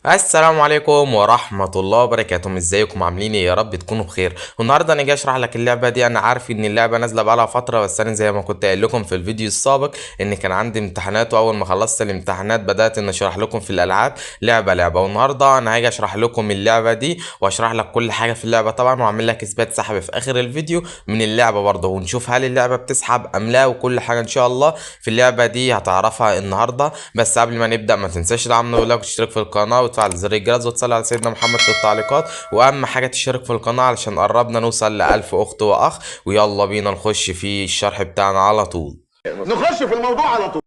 السلام عليكم ورحمة الله وبركاته. ازيكم عاملين ايه؟ يا رب تكونوا بخير. والنهارده انا جاي اشرح لك اللعبة دي. انا عارف ان اللعبة نازلة بقالها فترة، بس انا زي ما كنت قايل لكم في الفيديو السابق ان كان عندي امتحانات، واول ما خلصت الامتحانات بدأت ان اشرح لكم في الالعاب لعبة لعبة. والنهارده انا هاجي اشرح لكم اللعبة دي واشرح لك كل حاجة في اللعبة طبعا، واعمل لك اثبات سحب في اخر الفيديو من اللعبة برضه، ونشوف هل اللعبة بتسحب ام لا، وكل حاجة ان شاء الله في اللعبة دي هتعرفها النهارده. بس قبل ما نبدأ ما تنساش تدعمنا ولايك وتشترك في القناة وتفعل زر الجرس وتصلي على سيدنا محمد في التعليقات، واهم حاجة تشترك في القناة علشان قربنا نوصل ل1000 اخت واخ. ويلا بينا نخش في الشرح بتاعنا على طول. نخش في الموضوع على طول.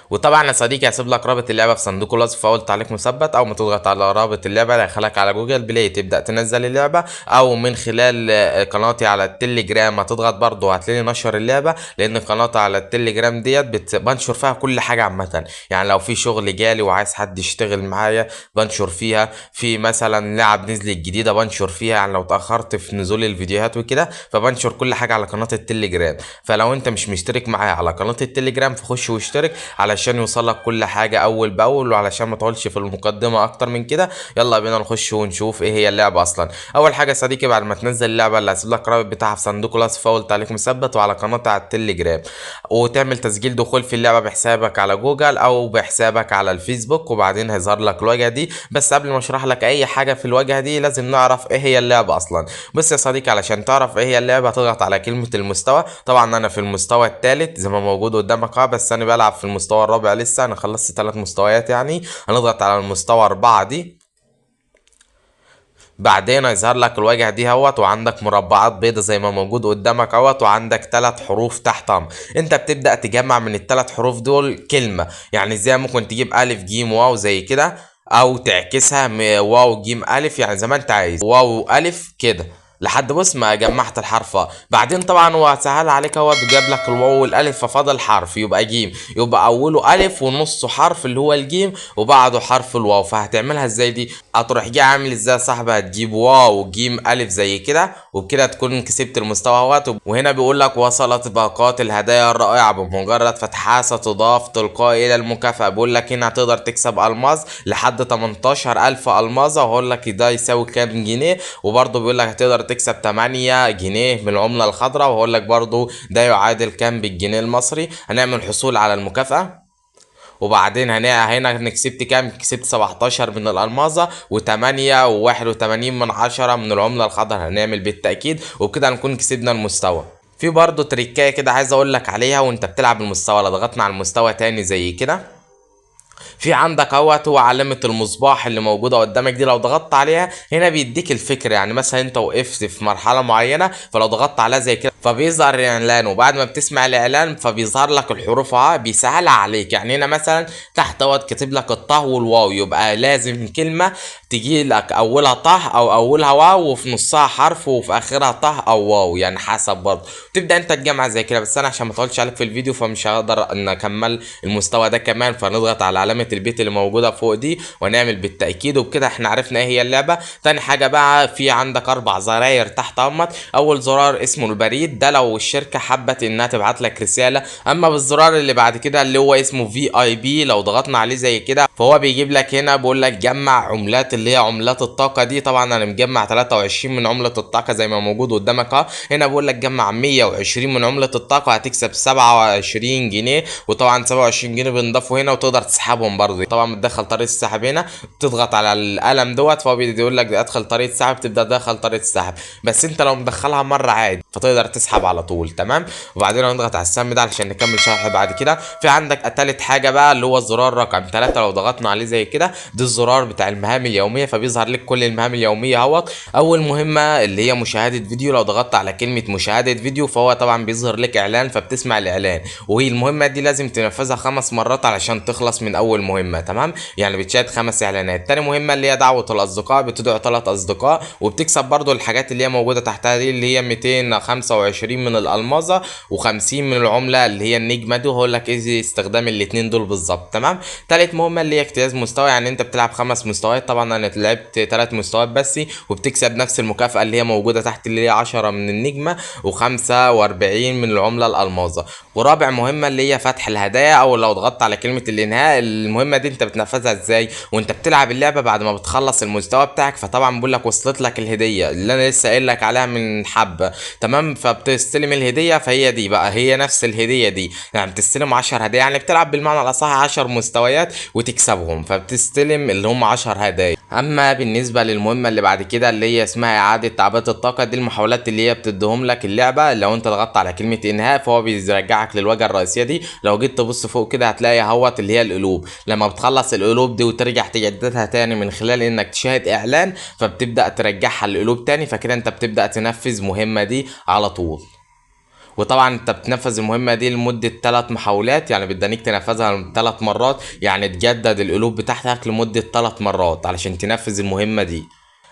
وطبعا يا صديقي هسيب لك رابط اللعبه في صندوق الوصف في اول تعليق مثبت، او ما تضغط على رابط اللعبه اللي هيخليك على جوجل بلاي تبدا تنزل اللعبه، او من خلال قناتي على التليجرام هتضغط برضه هتلاقي نشر اللعبه، لان قناتي على التليجرام ديت بنشر فيها كل حاجه عامه. يعني لو في شغل جالي وعايز حد يشتغل معايا بنشر فيها، في مثلا لعب نزلت جديده بنشر فيها، يعني لو اتاخرت في نزول الفيديوهات وكده فبنشر كل حاجه على قناه التليجرام. فلو انت مش مشترك معايا على قناه التليجرام فخش واشترك علشان يوصلك كل حاجة أول بأول، وعلشان ما تقولش في المقدمة أكتر من كده. يلا بينا نخش ونشوف إيه هي اللعبة أصلا. أول حاجة يا صديقي بعد ما تنزل اللعبة اللي هسيب لك الرابط بتاعها في صندوق الوصف في أول تعليق مثبت، وعلى قناتي على التليجرام، وتعمل تسجيل دخول في اللعبة بحسابك على جوجل أو بحسابك على الفيسبوك، وبعدين هيظهر لك الواجهة دي. بس قبل ما أشرح لك أي حاجة في الواجهة دي لازم نعرف إيه هي اللعبة أصلا. بص يا صديقي، علشان تعرف إيه هي اللعبة هتضغط على كلمة المستوى. طبعا أنا في المستوى الثالث زي ما موجود قدامك بس أنا بلعب في المستوى الرابع لسه، انا خلصت 3 مستويات يعني. هنضغط على المستوى 4 دي، بعدين هيظهر لك الواجهه دي اهوت، وعندك مربعات بيضة زي ما موجود قدامك اهوت، وعندك 3 حروف تحتهم. انت بتبدأ تجمع من ال3 حروف دول كلمة. يعني ازاي؟ ممكن تجيب الف جيم واو زي كده، او تعكسها واو جيم الف، يعني زي ما انت عايز واو الف كده لحد بص ما جمعت الحرف بعدين طبعا هو سهل عليك اهوت وجاب لك الواو والالف، ففاضل حرف يبقى جيم، يبقى اوله الف ونصه حرف اللي هو الجيم وبعده حرف الواو. فهتعملها ازاي دي؟ هتروح جاي عامل ازاي يا صاحبي؟ هتجيب واو جيم الف زي كده، وبكده تكون كسبت المستوى اهوت. وهنا بيقول لك وصلت باقات الهدايا الرائعه، بمجرد فتحها ستضاف تلقائي الى المكافاه. بيقول لك هنا هتقدر تكسب الماظ لحد 18000 الماظه، وهقول لك ده يساوي كام جنيه. وبرضه بيقول لك هتقدر تكسب 8 جنيه من العمله الخضراء، وهقول لك برضه ده يعادل كام بالجنيه المصري. هنعمل حصول على المكافاه، وبعدين هنا كسبت كام؟ كسبت 17 من الالماظه و8.81 من العمله الخضراء. هنعمل بالتاكيد، وبكده هنكون كسبنا المستوى. في برضه تريكايه كده عايز اقول لك عليها وانت بتلعب المستوى. لو ضغطنا على المستوى تاني زي كده، في عندك اهوت هو علامة المصباح اللي موجودة قدامك دي، لو ضغطت عليها هنا بيديك الفكرة. يعني مثلا انت وقفت في مرحلة معينة، فلو ضغطت عليها زي كده فبيظهر الاعلان، وبعد ما بتسمع الاعلان فبيظهر لك الحروف بيسهلها عليك. يعني هنا مثلا تحت كاتب لك الطه والواو، يبقى لازم كلمة تجي لك اولها طه او اولها واو وفي نصها حرف وفي اخرها طه او واو، يعني حسب برضه. تبدا انت تجمع زي كده. بس انا عشان ما اطولش عليك في الفيديو فمش هقدر ان اكمل المستوى ده كمان، فنضغط على علامة البيت اللي موجوده فوق دي ونعمل بالتاكيد. وبكده احنا عرفنا ايه هي اللعبه. تاني حاجه بقى، في عندك 4 زراير تحت اول زرار اسمه البريد، ده لو الشركه حبت انها تبعت لك رساله. اما بالزرار اللي بعد كده اللي هو اسمه VIP، لو ضغطنا عليه زي كده فهو بيجيب لك هنا بيقول لك جمع عملات اللي هي عملات الطاقه دي. طبعا انا مجمع 23 من عمله الطاقه زي ما موجود قدامك هنا بيقول لك جمع 120 من عمله الطاقه هتكسب 27 جنيه. وطبعا 27 جنيه بنضافوا هنا وتقدر تسحبهم برضه. طبعا بتدخل طريقه السحب هنا، تضغط على القلم فهو بيقول لك ادخل طريقه سحب، تبدا تدخل طريقه السحب. بس انت لو مدخلها مره عادي فتقدر تسحب على طول. تمام. وبعدين هنضغط على السهم ده علشان نكمل شرح بعد كده. في عندك تالت حاجه بقى اللي هو الزرار رقم 3، لو ضغطنا عليه زي كده ده الزرار بتاع المهام اليوميه، فبيظهر لك كل المهام اليوميه اول مهمه اللي هي مشاهده فيديو. لو ضغطت على كلمه مشاهده فيديو فهو طبعا بيظهر لك اعلان فبتسمع الاعلان، وهي المهمه دي لازم تنفذها 5 مرات علشان تخلص من اول مهمه. تمام، يعني بتشاهد 5 اعلانات. تاني مهمه اللي هي دعوه الاصدقاء، بتدعو 3 اصدقاء وبتكسب برضو الحاجات اللي هي موجوده تحتها دي اللي هي 225 من الالماظه و50 من العمله اللي هي النجمه دي، وهقول لك ايه استخدام الاتنين دول بالظبط. تمام. تالت مهمه اللي هي اجتياز مستوى، يعني انت بتلعب 5 مستويات. طبعا انا لعبت 3 مستويات بس، وبتكسب نفس المكافاه اللي هي موجوده تحت اللي هي 10 من النجمه و45 من العمله الالماظه. ورابع مهمه اللي هي فتح الهدايا، او لو ضغطت على كلمه الانهاء المهمه دي انت بتنفذها ازاي وانت بتلعب اللعبه بعد ما بتخلص المستوى بتاعك. فطبعا بقول لك وصلت لك الهديه اللي انا لسه قايل لك عليها من حبه، تمام؟ فبتستلم الهديه، فهي دي بقى هي نفس الهديه دي، يعني بتستلم 10 هدايا، يعني بتلعب بالمعنى الاصح 10 مستويات وتكسبهم، فبتستلم اللي هم 10 هدايا. اما بالنسبه للمهمه اللي بعد كده اللي هي اسمها اعاده تعبئه الطاقه، دي المحاولات اللي هي بتديهم لك اللعبه. لو انت ضغطت على كلمه انهاء فهو بيرجعك للواجهه الرئيسيه دي. لو جيت تبص فوق كده هتلاقي اهوت اللي هي القلوب. لما بتخلص القلوب دي وترجع تجددها تاني من خلال انك تشاهد اعلان، فبتبدا ترجعها القلوب تاني، فكده انت بتبدا تنفذ مهمه دي على طول. وطبعا انت بتنفذ المهمه دي لمده 3 محاولات، يعني بدك تنفذها 3 مرات، يعني تجدد القلوب بتاعتك لمده 3 مرات علشان تنفذ المهمه دي.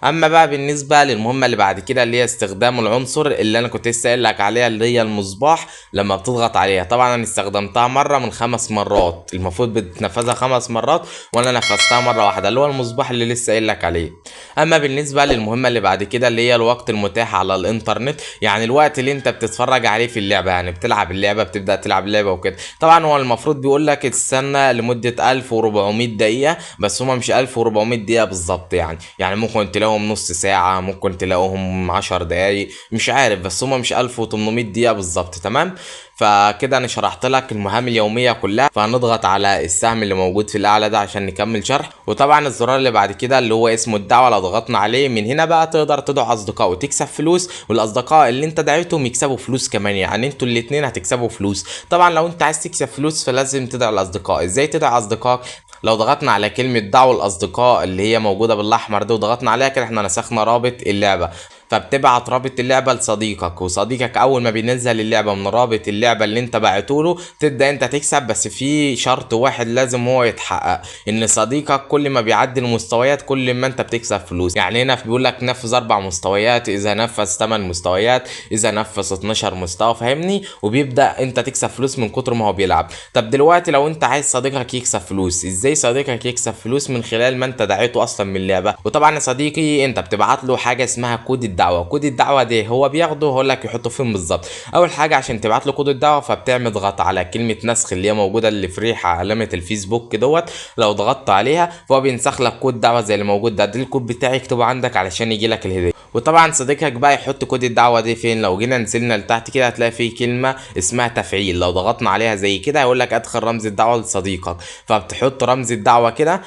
اما بقى بالنسبه للمهمه اللي بعد كده اللي هي استخدام العنصر اللي انا كنت لسه قايل لك عليها اللي هي المصباح، لما بتضغط عليها طبعا انا استخدمتها مره من 5 مرات، المفروض بتنفذها 5 مرات وانا نفذتها مره واحده، اللي هو المصباح اللي لسه قايل لك عليه. اما بالنسبه للمهمه اللي بعد كده اللي هي الوقت المتاح على الانترنت، يعني الوقت اللي انت بتتفرج عليه في اللعبه، يعني بتلعب اللعبه بتبدا تلعب اللعبه وكده. طبعا هو المفروض بيقول لك تستنى لمده 1400 دقيقه، بس هما مش 1400 دقيقه بالظبط، يعني ممكن تلاقيهم نص ساعه، ممكن تلاقيهم 10 دقايق، مش عارف، بس هما مش 1800 دقيقه بالظبط، تمام؟ فكده انا شرحت لك المهام اليوميه كلها. فهنضغط على السهم اللي موجود في الاعلى ده عشان نكمل شرح. وطبعا الزرار اللي بعد كده اللي هو اسمه الدعوه، لو ضغطنا عليه من هنا بقى تقدر تدعو اصدقاء وتكسب فلوس، والاصدقاء اللي انت دعيتهم يكسبوا فلوس كمان، يعني انتوا الاثنين هتكسبوا فلوس. طبعا لو انت عايز تكسب فلوس فلازم تدعو الاصدقاء. ازاي تدعو اصدقائك؟ لو ضغطنا على كلمة دعوة الأصدقاء اللي هي موجودة بالأحمر دي وضغطنا عليها كده احنا نسخنا رابط اللعبة، فبتبعت رابط اللعبة لصديقك، وصديقك أول ما بينزل اللعبة من رابط اللعبة اللي انت بعتوله تبدأ انت تكسب. بس في شرط واحد لازم هو يتحقق، ان صديقك كل ما بيعدي المستويات كل ما انت بتكسب فلوس. يعني هنا بيقول لك نفذ 4 مستويات، إذا نفذ 8 مستويات، إذا نفذ 12 مستوى، فاهمني؟ وبيبدأ انت تكسب فلوس من كتر ما هو بيلعب. طب دلوقتي لو انت عايز صديقك يكسب فلوس، ازاي صديقك يكسب فلوس؟ من خلال ما انت دعيته اصلا من اللعبه. وطبعا يا صديقي انت بتبعت له حاجه اسمها كود الدعوه. كود الدعوه دي هو بياخده هقول لك يحطه فين بالظبط. اول حاجه عشان تبعت له كود الدعوه فبتعمل ضغط على كلمه نسخ اللي هي موجوده اللي في ريحه علامه الفيسبوك دوت، لو ضغطت عليها فهو بينسخ لك كود دعوه زي اللي موجود ده الكود بتاعي اكتبه عندك علشان يجي لك الهديه. وطبعا صديقك بقى يحط كود الدعوه دي فين؟ لو جينا نزلنا لتحت كده هتلاقي فيه كلمه اسمها تفعيل، لو ضغطنا عليها زي كده هيقول لك ادخل رمز الدعوه لصديقك، فبتحط رمز الدعوه كده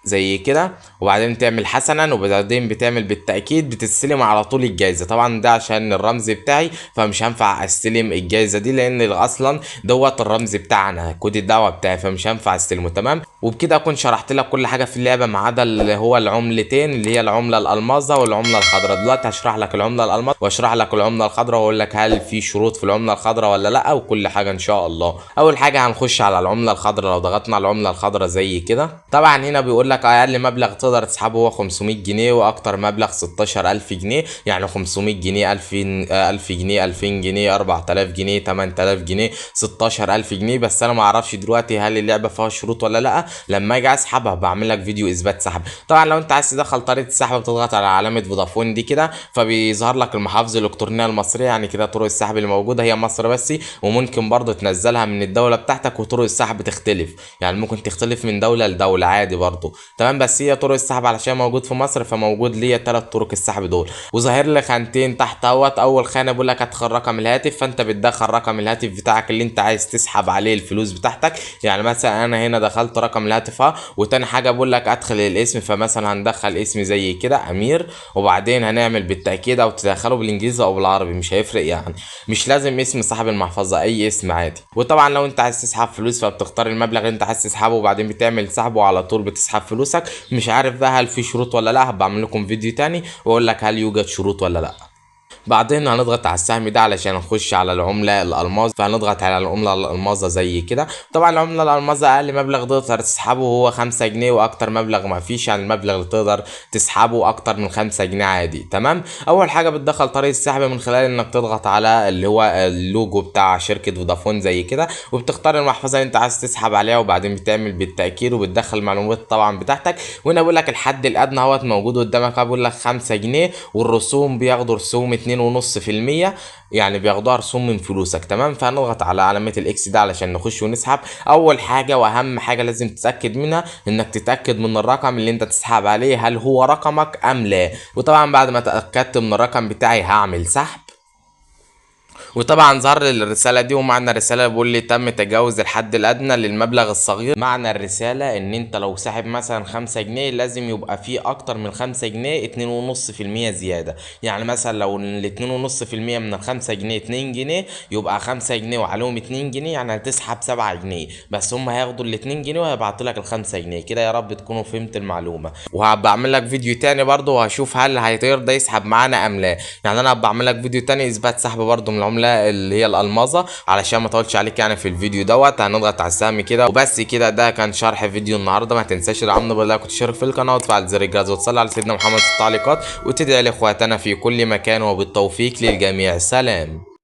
زي كده، وبعدين تعمل حسنا، وبعدين بتعمل بالتأكيد، بتستلم على طول الجايزة. طبعا ده عشان الرمز بتاعي فمش هينفع استلم الجايزة دي لان اصلا دوت الرمز بتاعنا كود الدعوة بتاعي، فمش هينفع استلمه، تمام؟ وبكده اكون شرحت لك كل حاجة في اللعبة ما عدا اللي هو العملتين اللي هي العملة الألماظة والعملة الخضراء. دلوقتي هشرح لك العملة الألماظة واشرح لك العملة الخضراء واقول لك هل في شروط في العملة الخضراء ولا لا، وكل حاجة ان شاء الله. اول حاجة هنخش على العملة الخضراء. لو ضغطنا على العملة الخضراء زي كده طبعا هنا بيقول لك اقل مبلغ تقدر تسحبه هو 500 جنيه، واكتر مبلغ 16000 جنيه، يعني 500 جنيه، 1000 جنيه، 2000 جنيه، 4000 جنيه، 8000 جنيه، 16000 جنيه. بس انا ما اعرفش دلوقتي هل اللعبه فيها شروط ولا لا. لما اجي اسحبها بعمل لك فيديو اثبات سحب. طبعا لو انت عايز تدخل طريقه السحب بتضغط على علامه فودافون دي كده، فبيظهر لك المحافظه الالكترونيه المصريه، يعني كده طرق السحب اللي موجوده هي مصر بس، وممكن برضه تنزلها من الدوله بتاعتك، وطرق السحب تختلف، يعني ممكن تختلف من دوله لدوله عادي برضه، تمام؟ بس هي طرق السحب علشان موجود في مصر فموجود ليا 3 طرق السحب دول. وظاهر لي خانتين تحت اهوت، اول خانه بيقول لك ادخل رقم الهاتف، فانت بتدخل رقم الهاتف بتاعك اللي انت عايز تسحب عليه الفلوس بتاعتك. يعني مثلا انا هنا دخلت رقم الهاتف اهو. وتاني حاجه بيقول لك ادخل الاسم، فمثلا هندخل اسمي زي كده امير، وبعدين هنعمل بالتاكيد او تدخله بالانجليزي او بالعربي مش هيفرق، يعني مش لازم اسم صاحب المحفظه، اي اسم عادي. وطبعا لو انت عايز تسحب فلوس فبتختار المبلغ اللي انت عايز تسحبه، وبعدين بتعمل سحبه على طول بتسحب فلوسك. مش عارف بقى هل في شروط ولا لا، هبقى اعمل لكم فيديو تاني واقول لك هل يوجد شروط ولا لا. بعدين هنضغط على السهم ده علشان نخش على العملة الألماظ، فهنضغط على العملة الألماظة زي كده. طبعا العملة الألماظة أقل مبلغ تقدر تسحبه هو 5 جنيه، وأكتر مبلغ ما فيش، يعني المبلغ اللي تقدر تسحبه أكتر من 5 جنيه عادي، تمام؟ أول حاجة بتدخل طريقة السحب من خلال إنك تضغط على اللي هو اللوجو بتاع شركة فودافون زي كده، وبتختار المحفظة اللي أنت عايز تسحب عليها، وبعدين بتعمل بالتأكيد وبتدخل المعلومات طبعا بتاعتك. وهنا بقول لك الحد الأدنى اهوت موجود قدامك، بقول لك 5 جنيه، والرسوم بياخدوا رسوم 2 2.5%، يعني بياخدوها رسوم من فلوسك. تمام، فهنضغط على علامة الاكس ده علشان نخش ونسحب. اول حاجة واهم حاجة لازم تتأكد منها انك تتأكد من الرقم اللي انت تسحب عليه هل هو رقمك ام لا. وطبعا بعد ما تأكدت من الرقم بتاعي هعمل سحب. وطبعا ظهر لي الرساله دي، ومعنى الرساله بيقول لي تم تجاوز الحد الادنى للمبلغ الصغير. معنى الرساله ان انت لو ساحب مثلا 5 جنيه لازم يبقى فيه اكتر من 5 جنيه 2.5% زياده. يعني مثلا لو ال 2.5% من ال 5 جنيه 2 جنيه، يبقى 5 جنيه وعليهم 2 جنيه، يعني هتسحب 7 جنيه بس. هم هياخدوا ال 2 جنيه وهيبعتوا لك ال 5 جنيه كده. يا رب تكونوا فهمت المعلومه. وهبقى اعمل لك فيديو تاني برضه وهشوف هل هيرضى يسحب معانا ام لا. يعني انا هبقى اعمل لك فيديو تاني اثبات سحب برضه من العمله اللي هي الالمازه، علشان ما اطولش عليك يعني في الفيديو دوت. هنضغط على السهم كده وبس كده. ده كان شرح فيديو النهارده. ما تنساش تدعمنا باللايك وتشترك في القناه وتفعل زر الجرس وتصلي على سيدنا محمد في التعليقات، وتدعي لاخواتنا في كل مكان، وبالتوفيق للجميع. سلام.